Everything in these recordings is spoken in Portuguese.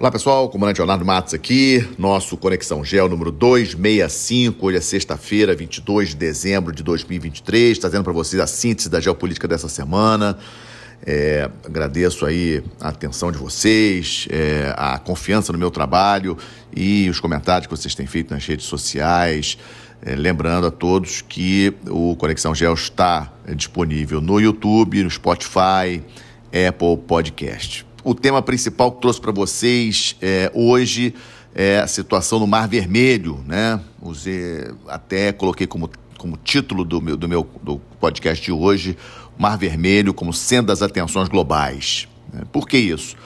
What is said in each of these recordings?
Olá pessoal, comandante Leonardo Matos aqui, nosso Conexão Geo número 265, hoje é sexta-feira, 22 de dezembro de 2023, trazendo para vocês a síntese da geopolítica dessa semana. Agradeço aí a atenção de vocês, a confiança no meu trabalho e os comentários que vocês têm feito nas redes sociais. Lembrando a todos que o Conexão Geo está disponível no YouTube, no Spotify, Apple Podcast. O tema principal que trouxe para vocês hoje é a situação no Mar Vermelho, né? Até coloquei como título do podcast de hoje, Mar Vermelho como centro das atenções globais. Por que isso?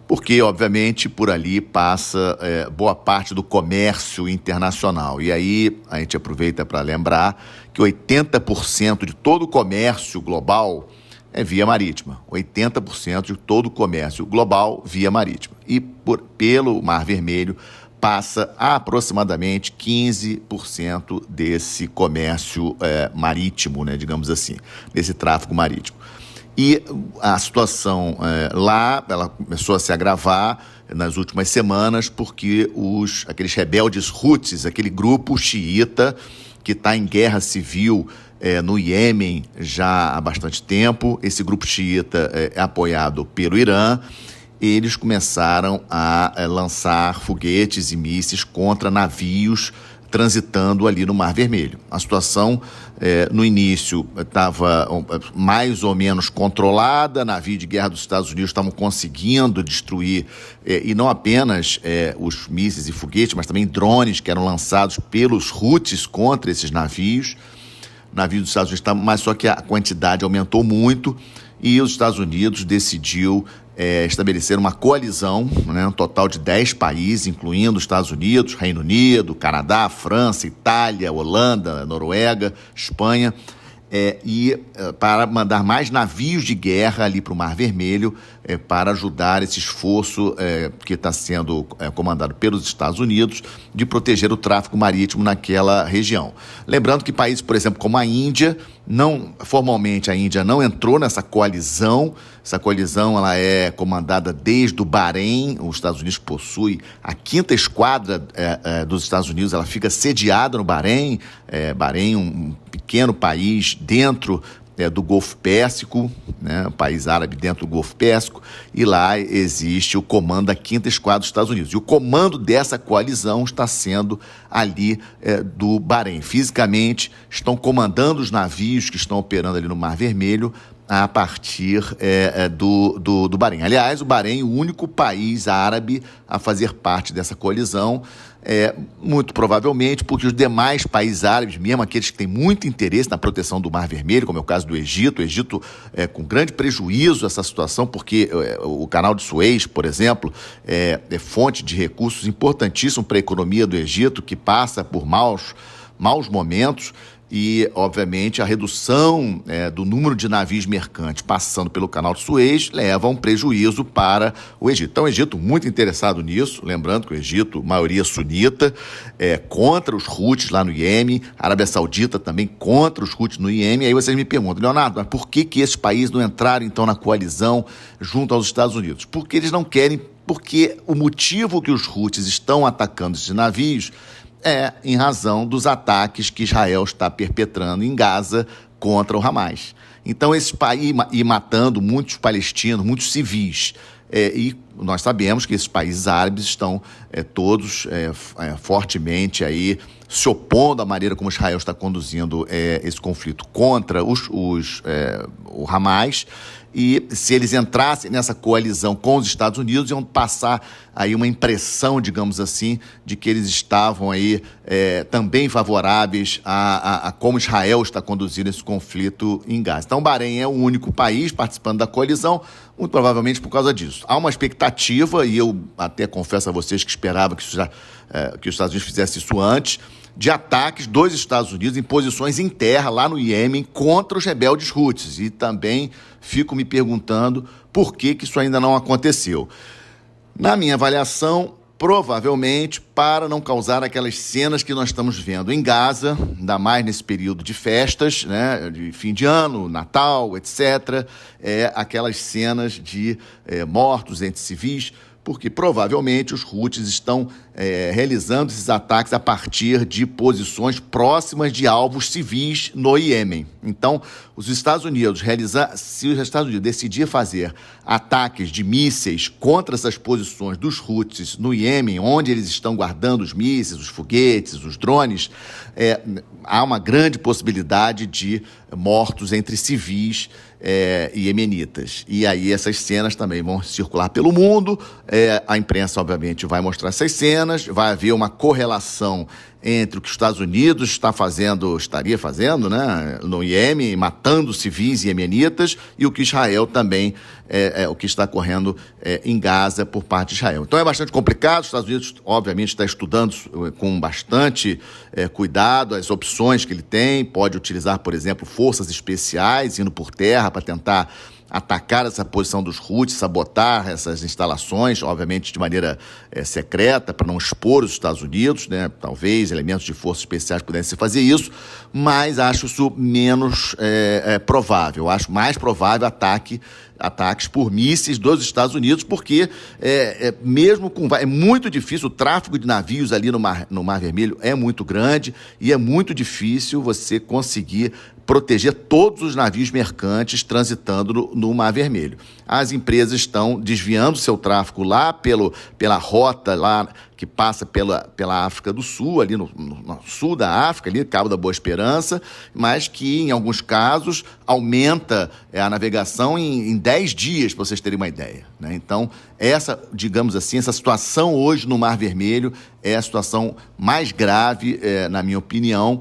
Porque, obviamente, por ali passa boa parte do comércio internacional. E aí a gente aproveita para lembrar que 80% de todo o comércio global é via marítima. 80% de todo o comércio global via marítima. E pelo Mar Vermelho passa aproximadamente 15% desse comércio marítimo, né, digamos assim, desse tráfego marítimo. E a situação lá, ela começou a se agravar nas últimas semanas porque aqueles rebeldes Houthis, aquele grupo xiita que está em guerra civil no Iêmen já há bastante tempo, esse grupo xiita é apoiado pelo Irã. Eles começaram a lançar foguetes e mísseis contra navios transitando ali no Mar Vermelho. A situação, no início, estava mais ou menos controlada, navios de guerra dos Estados Unidos estavam conseguindo destruir, e não apenas os mísseis e foguetes, mas também drones que eram lançados pelos Houthis contra esses navios dos Estados Unidos, mas só que a quantidade aumentou muito e os Estados Unidos decidiu estabelecer uma coalizão, né, um total de 10 países, incluindo os Estados Unidos, Reino Unido, Canadá, França, Itália, Holanda, Noruega, Espanha, para mandar mais navios de guerra ali para o Mar Vermelho para ajudar esse esforço que está sendo comandado pelos Estados Unidos de proteger o tráfego marítimo naquela região. Lembrando que países, por exemplo, como a Índia, formalmente a Índia não entrou nessa coalizão. Essa coalizão ela é comandada desde o Bahrein. Os Estados Unidos possui a 5ª esquadra dos Estados Unidos, ela fica sediada no Bahrein. Bahrein, um pequeno país dentro do Golfo Pérsico, né, um país árabe dentro do Golfo Pérsico, e lá existe o comando da 5ª Esquadra dos Estados Unidos. E o comando dessa coalizão está sendo ali do Bahrein. Fisicamente, estão comandando os navios que estão operando ali no Mar Vermelho a partir do Bahrein. Aliás, o Bahrein é o único país árabe a fazer parte dessa coalizão, muito provavelmente porque os demais países árabes, mesmo aqueles que têm muito interesse na proteção do Mar Vermelho, como é o caso do Egito, com grande prejuízo essa situação, porque o canal de Suez, por exemplo, é fonte de recursos importantíssimo para a economia do Egito, que passa por maus momentos. E, obviamente, a redução do número de navios mercantes passando pelo canal de Suez leva a um prejuízo para o Egito. Então, o Egito muito interessado nisso, lembrando que o Egito, maioria sunita, contra os Houthis lá no Iêmen, a Arábia Saudita também contra os Houthis no Iêmen. Aí vocês me perguntam, Leonardo, mas por que esses países não entraram, então, na coalizão junto aos Estados Unidos? Porque eles não querem, porque o motivo que os Houthis estão atacando esses navios em razão dos ataques que Israel está perpetrando em Gaza contra o Hamas. Então, esse país matando muitos palestinos, muitos civis. E nós sabemos que esses países árabes estão todos fortemente aí se opondo à maneira como Israel está conduzindo esse conflito contra o Hamas. E se eles entrassem nessa coalizão com os Estados Unidos, iam passar aí uma impressão, digamos assim, de que eles estavam aí também favoráveis a como Israel está conduzindo esse conflito em Gaza. Então, o Bahrein é o único país participando da coalizão, muito provavelmente por causa disso. Há uma expectativa, e eu até confesso a vocês que esperava que os Estados Unidos fizessem isso antes, de ataques dos Estados Unidos em posições em terra lá no Iêmen contra os rebeldes Houthis. E também fico me perguntando por que isso ainda não aconteceu. Na minha avaliação, provavelmente para não causar aquelas cenas que nós estamos vendo em Gaza, ainda mais nesse período de festas, né, de fim de ano, Natal, etc., aquelas cenas de mortos entre civis, porque provavelmente os Houthis estão realizando esses ataques a partir de posições próximas de alvos civis no Iêmen. Então, se os Estados Unidos decidir fazer ataques de mísseis contra essas posições dos Houthis no Iêmen, onde eles estão guardando os mísseis, os foguetes, os drones, há uma grande possibilidade de mortos entre civis e iemenitas. E aí essas cenas também vão circular pelo mundo, a imprensa obviamente vai mostrar essas cenas, vai haver uma correlação entre o que os Estados Unidos estaria fazendo, né, no Iêmen, matando civis iemenitas, e o que Israel também, o que está ocorrendo em Gaza por parte de Israel. Então é bastante complicado, os Estados Unidos obviamente está estudando com bastante cuidado as opções que ele tem, pode utilizar, por exemplo, forças especiais indo por terra para tentar atacar essa posição dos Houthis, sabotar essas instalações, obviamente de maneira secreta, para não expor os Estados Unidos, né? Talvez elementos de forças especiais pudessem fazer isso, mas acho isso menos provável. Acho mais provável ataques por mísseis dos Estados Unidos, porque é muito difícil, o tráfego de navios ali no Mar Vermelho é muito grande e é muito difícil você conseguir proteger todos os navios mercantes transitando no Mar Vermelho. As empresas estão desviando seu tráfego lá pela rota lá que passa pela África do Sul, ali no sul da África, ali Cabo da Boa Esperança, mas que em alguns casos aumenta a navegação em 10 dias, para vocês terem uma ideia, né? Então, digamos assim, essa situação hoje no Mar Vermelho é a situação mais grave, na minha opinião,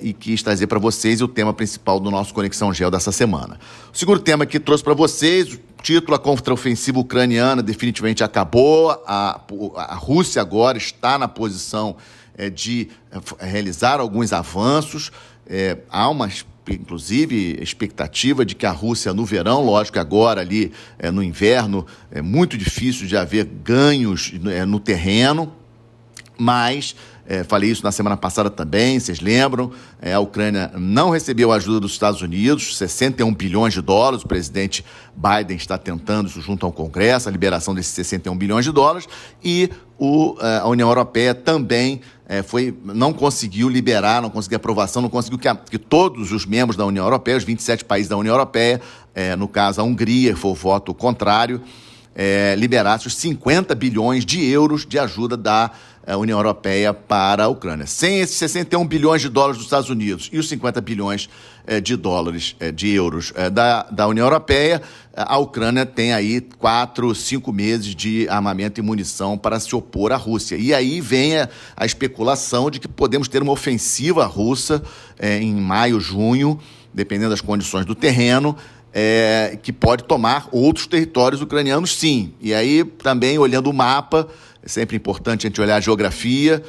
e quis trazer para vocês o tema principal do nosso Conexão Geo dessa semana. O segundo tema que trouxe para vocês, o título: a contraofensiva ucraniana definitivamente acabou, a Rússia agora está na posição de realizar alguns avanços, há uma inclusive expectativa de que a Rússia no verão, lógico que agora ali no inverno é muito difícil de haver ganhos no terreno, mas falei isso na semana passada também, vocês lembram, a Ucrânia não recebeu a ajuda dos Estados Unidos, 61 bilhões de dólares, o presidente Biden está tentando isso junto ao Congresso, a liberação desses 61 bilhões de dólares, e a União Europeia também não conseguiu liberar, não conseguiu aprovação, não conseguiu que todos os membros da União Europeia, os 27 países da União Europeia, no caso a Hungria, que foi o voto contrário, liberasse os 50 bilhões de euros de ajuda da União Europeia para a Ucrânia. Sem esses 61 bilhões de dólares dos Estados Unidos e os 50 bilhões de euros da União Europeia, a Ucrânia tem aí 4, 5 meses de armamento e munição para se opor à Rússia. E aí vem a especulação de que podemos ter uma ofensiva russa em maio, junho, dependendo das condições do terreno, que pode tomar outros territórios ucranianos, sim. E aí, também, olhando o mapa, é sempre importante a gente olhar a geografia,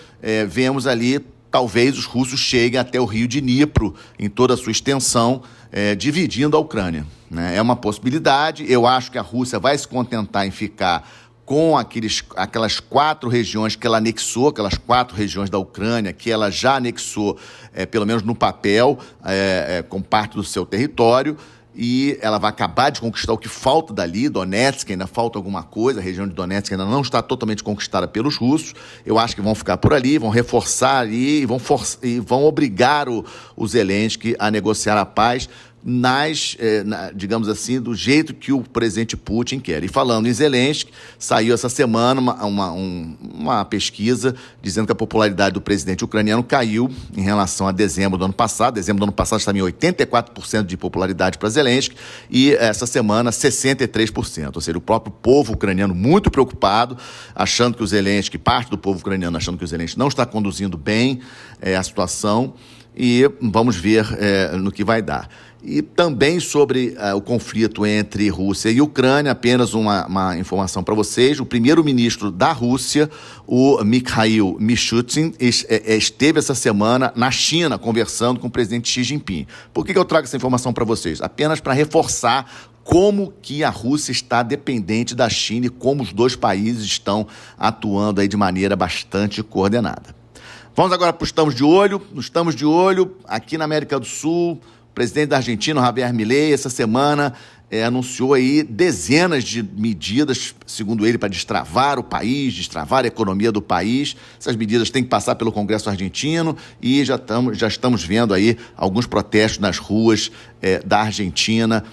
vemos ali, talvez os russos cheguem até o rio de Dnipro, em toda a sua extensão, dividindo a Ucrânia, né? É uma possibilidade. Eu acho que a Rússia vai se contentar em ficar com aquelas 4 regiões que ela anexou, aquelas 4 regiões da Ucrânia que ela já anexou, pelo menos no papel, com parte do seu território, e ela vai acabar de conquistar o que falta dali. Donetsk, ainda falta alguma coisa, a região de Donetsk ainda não está totalmente conquistada pelos russos. Eu acho que vão ficar por ali, vão reforçar ali e vão obrigar o Zelensky a negociar a paz, digamos assim, do jeito que o presidente Putin quer. E falando em Zelensky, saiu essa semana uma pesquisa dizendo que a popularidade do presidente ucraniano caiu em relação a dezembro do ano passado. Dezembro do ano passado estava em 84% de popularidade para Zelensky e essa semana 63%. Ou seja, o próprio povo ucraniano muito preocupado, achando que o Zelensky, parte do povo ucraniano achando que o Zelensky não está conduzindo bem a situação, e vamos ver no que vai dar. E também sobre o conflito entre Rússia e Ucrânia, apenas uma informação para vocês: o primeiro-ministro da Rússia, o Mikhail Mishustin, esteve essa semana na China conversando com o presidente Xi Jinping. Por que eu trago essa informação para vocês? Apenas para reforçar como que a Rússia está dependente da China e como os dois países estão atuando aí de maneira bastante coordenada. Vamos agora para o Estamos de Olho. No Estamos de Olho, aqui na América do Sul, o presidente da Argentina, Javier Milei, essa semana anunciou aí dezenas de medidas, segundo ele, para destravar o país, destravar a economia do país. Essas medidas têm que passar pelo Congresso argentino e já estamos vendo aí alguns protestos nas ruas da Argentina,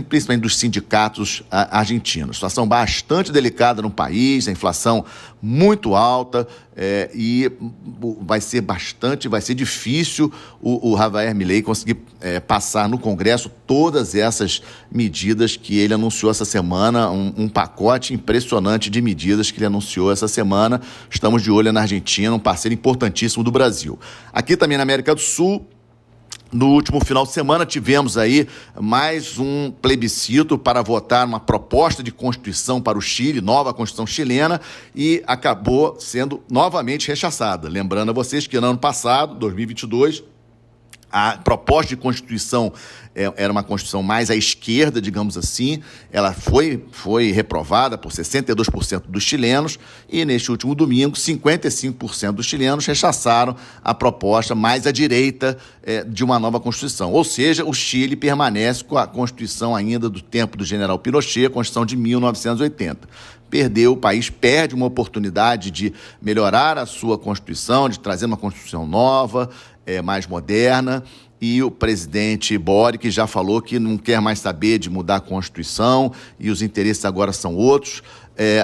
principalmente dos sindicatos argentinos. Situação bastante delicada no país, a inflação muito alta e vai ser difícil o Javier Milei conseguir passar no Congresso todas essas medidas que ele anunciou essa semana, um pacote impressionante de medidas que ele anunciou essa semana. Estamos de olho na Argentina, um parceiro importantíssimo do Brasil. Aqui também na América do Sul, no último final de semana, tivemos aí mais um plebiscito para votar uma proposta de Constituição para o Chile, nova Constituição chilena, e acabou sendo novamente rechaçada. Lembrando a vocês que no ano passado, 2022, a proposta de Constituição era uma Constituição mais à esquerda, digamos assim. Ela foi reprovada por 62% dos chilenos e, neste último domingo, 55% dos chilenos rechaçaram a proposta mais à direita de uma nova Constituição. Ou seja, o Chile permanece com a Constituição ainda do tempo do general Pinochet, a Constituição de 1980. O país perde uma oportunidade de melhorar a sua Constituição, de trazer uma Constituição nova, mais moderna, e o presidente Boric já falou que não quer mais saber de mudar a Constituição e os interesses agora são outros.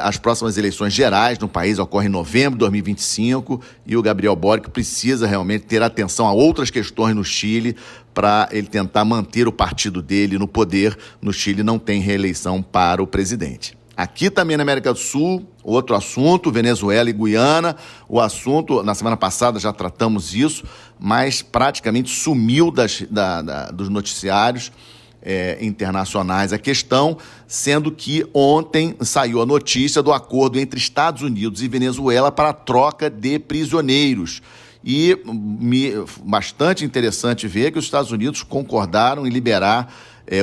As próximas eleições gerais no país ocorrem em novembro de 2025 e o Gabriel Boric precisa realmente ter atenção a outras questões no Chile para ele tentar manter o partido dele no poder. No Chile não tem reeleição para o presidente. Aqui também na América do Sul, outro assunto, Venezuela e Guiana. O assunto, na semana passada já tratamos isso, mas praticamente sumiu dos noticiários internacionais a questão, sendo que ontem saiu a notícia do acordo entre Estados Unidos e Venezuela para a troca de prisioneiros. E bastante interessante ver que os Estados Unidos concordaram em liberar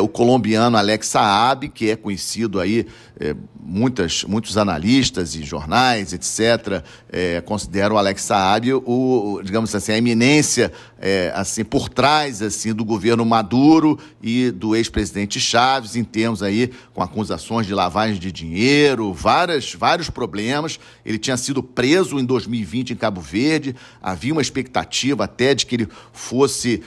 o colombiano Alex Saab, que é conhecido aí, muitos analistas e jornais, etc., consideram o Alex Saab digamos assim, a eminência assim, por trás assim, do governo Maduro e do ex-presidente Chávez, em termos aí com acusações de lavagem de dinheiro, vários problemas. Ele tinha sido preso em 2020 em Cabo Verde, havia uma expectativa até de que ele fosse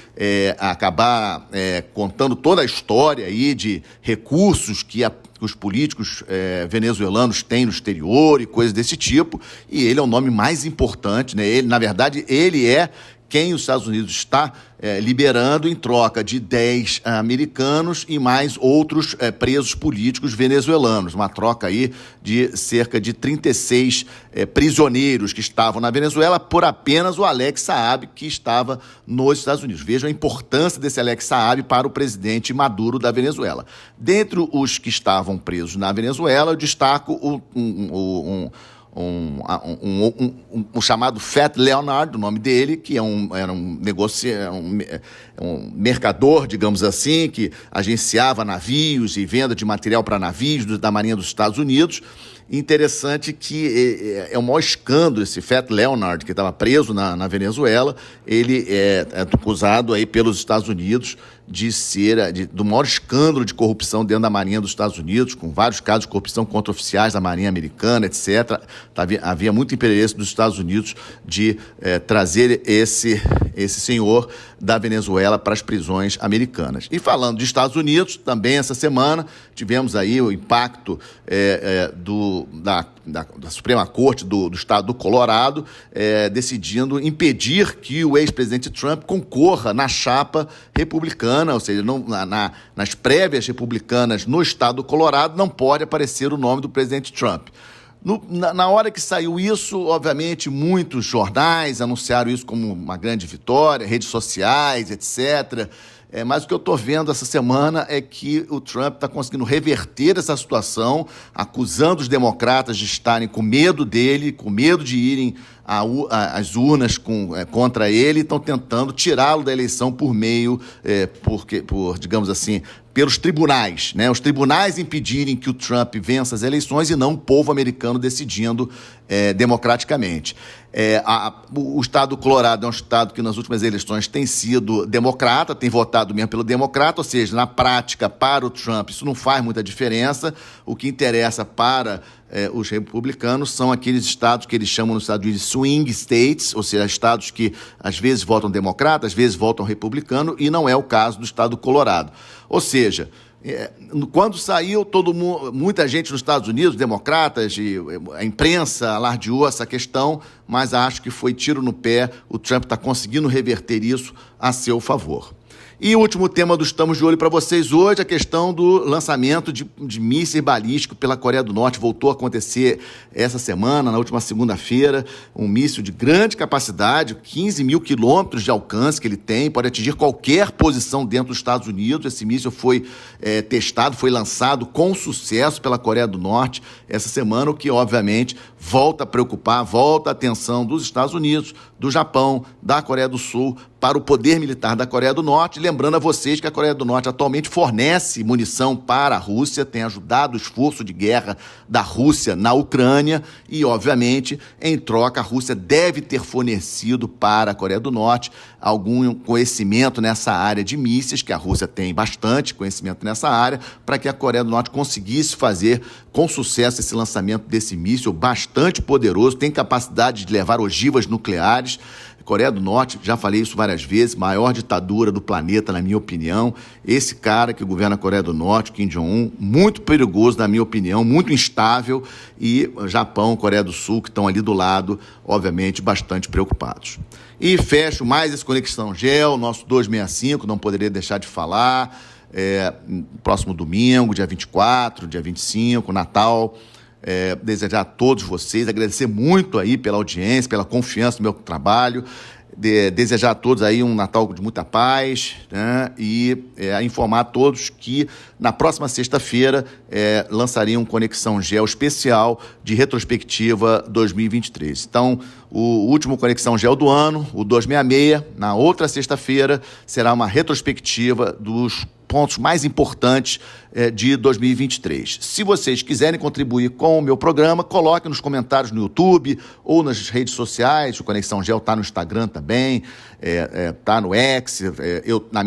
acabar contando toda a história aí de recursos que os políticos venezuelanos têm no exterior e coisas desse tipo, e ele é o nome mais importante, né? Ele, na verdade, ele é quem os Estados Unidos está liberando em troca de 10 americanos e mais outros presos políticos venezuelanos. Uma troca aí de cerca de 36 prisioneiros que estavam na Venezuela por apenas o Alex Saab, que estava nos Estados Unidos. Vejam a importância desse Alex Saab para o presidente Maduro da Venezuela. Dentre os que estavam presos na Venezuela, eu destaco um chamado Fat Leonard, o nome dele, que era um mercador, digamos assim, que agenciava navios e venda de material para navios da Marinha dos Estados Unidos. Interessante que é o maior escândalo, esse Fat Leonard, que estava preso na Venezuela. Ele é acusado aí pelos Estados Unidos do maior escândalo de corrupção dentro da Marinha dos Estados Unidos, com vários casos de corrupção contra oficiais da Marinha Americana, etc. Havia muito interesse dos Estados Unidos de trazer esse senhor da Venezuela para as prisões americanas. E falando de Estados Unidos, também essa semana tivemos aí o impacto da Suprema Corte do Estado do Colorado decidindo impedir que o ex-presidente Trump concorra na chapa republicana, ou seja, nas prévias republicanas no Estado do Colorado não pode aparecer o nome do presidente Trump. Na hora que saiu isso, obviamente, muitos jornais anunciaram isso como uma grande vitória, redes sociais, etc., mas o que eu estou vendo essa semana é que o Trump está conseguindo reverter essa situação, acusando os democratas de estarem com medo dele, com medo de irem as urnas contra ele e estão tentando tirá-lo da eleição por meio, digamos assim, pelos tribunais, né? Os tribunais impedirem que o Trump vença as eleições e não o povo americano decidindo democraticamente. O estado do Colorado é um estado que nas últimas eleições tem sido democrata, tem votado mesmo pelo democrata, ou seja, na prática, para o Trump, isso não faz muita diferença. O que interessa para os republicanos são aqueles estados que eles chamam nos Estados Unidos swing states, ou seja, estados que às vezes votam democrata, às vezes votam republicano, e não é o caso do estado do Colorado. Ou seja, quando saiu, muita gente nos Estados Unidos, democratas, a imprensa alardeou essa questão, mas acho que foi tiro no pé. O Trump está conseguindo reverter isso a seu favor. E o último tema do Estamos de Olho para vocês hoje, a questão do lançamento de mísseis balísticos pela Coreia do Norte. Voltou a acontecer essa semana, na última segunda-feira, um míssil de grande capacidade, 15 mil quilômetros de alcance que ele tem, pode atingir qualquer posição dentro dos Estados Unidos. Esse míssil foi testado, foi lançado com sucesso pela Coreia do Norte essa semana, o que, obviamente, volta a preocupar, volta a atenção dos Estados Unidos, do Japão, da Coreia do Sul, para o poder militar da Coreia do Norte. Lembrando a vocês que a Coreia do Norte atualmente fornece munição para a Rússia, tem ajudado o esforço de guerra da Rússia na Ucrânia e, obviamente, em troca, a Rússia deve ter fornecido para a Coreia do Norte algum conhecimento nessa área de mísseis, que a Rússia tem bastante conhecimento nessa área, para que a Coreia do Norte conseguisse fazer com sucesso esse lançamento desse míssil bastante poderoso, tem capacidade de levar ogivas nucleares. Coreia do Norte, já falei isso várias vezes, maior ditadura do planeta, na minha opinião. Esse cara que governa a Coreia do Norte, Kim Jong-un, muito perigoso, na minha opinião, muito instável. E Japão, Coreia do Sul, que estão ali do lado, obviamente, bastante preocupados. E fecho mais esse Conexão Gel, nosso 265, não poderia deixar de falar. Próximo domingo, dia 24, dia 25, Natal. Desejar a todos vocês, agradecer muito aí pela audiência, pela confiança no meu trabalho, desejar a todos aí um Natal de muita paz, né? E informar a todos que na próxima sexta-feira lançaria um Conexão Gel especial de retrospectiva 2023. Então, o último Conexão Gel do ano, o 266, na outra sexta-feira, será uma retrospectiva dos pontos mais importantes de 2023. Se vocês quiserem contribuir com o meu programa, coloquem nos comentários no YouTube ou nas redes sociais. O Conexão Gel está no Instagram também, está no X, na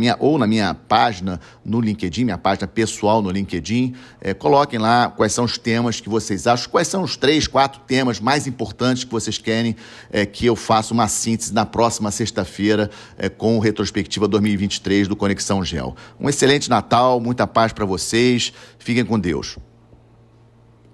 minha página no LinkedIn, minha página pessoal no LinkedIn. Coloquem lá quais são os temas que vocês acham, quais são os 3, 4 temas mais importantes que vocês querem que eu faça uma síntese na próxima sexta-feira com o Retrospectiva 2023 do Conexão Gel. Um excelente Natal, muita paz para vocês, fiquem com Deus.